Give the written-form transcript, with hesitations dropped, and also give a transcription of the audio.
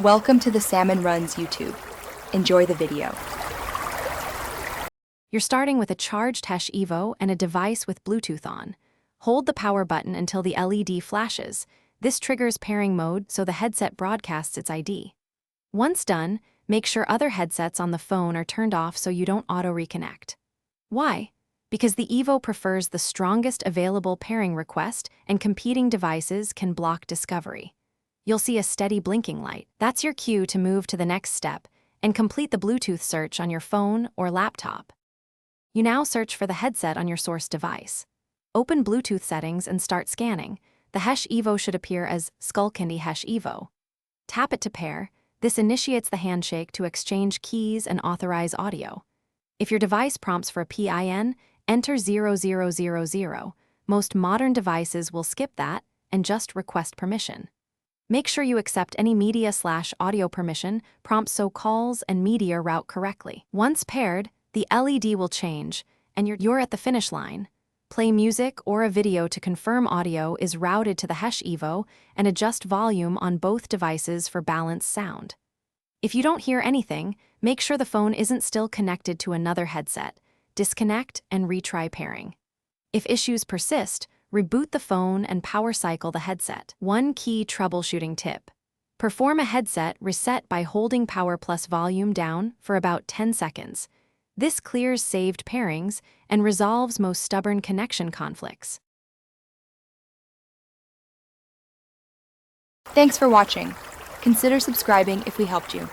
Welcome to the Salmon Runs YouTube. Enjoy the video. You're starting with a charged Hesh Evo and a device with Bluetooth on. Hold the power button until the LED flashes. This triggers pairing mode so the headset broadcasts its ID. Once done, make sure other headsets on the phone are turned off so you don't auto-reconnect. Why? Because the Evo prefers the strongest available pairing request and competing devices can block discovery. You'll see a steady blinking light. That's your cue to move to the next step and complete the Bluetooth search on your phone or laptop. You now search for the headset on your source device. Open Bluetooth settings and start scanning. The Hesh Evo should appear as Skullcandy Hesh Evo. Tap it to pair. This initiates the handshake to exchange keys and authorize audio. If your device prompts for a PIN, enter 0000. Most modern devices will skip that and just request permission. Make sure you accept any media/audio permission prompts so calls and media route correctly. Once paired, the LED will change, and you're at the finish line. Play music or a video to confirm audio is routed to the Hesh Evo and adjust volume on both devices for balanced sound. If you don't hear anything, make sure the phone isn't still connected to another headset. Disconnect and retry pairing. If issues persist, reboot the phone and power cycle the headset. One key troubleshooting tip. Perform a headset reset by holding power plus volume down for about 10 seconds. This clears saved pairings and resolves most stubborn connection conflicts. Thanks for watching. Consider subscribing if we helped you.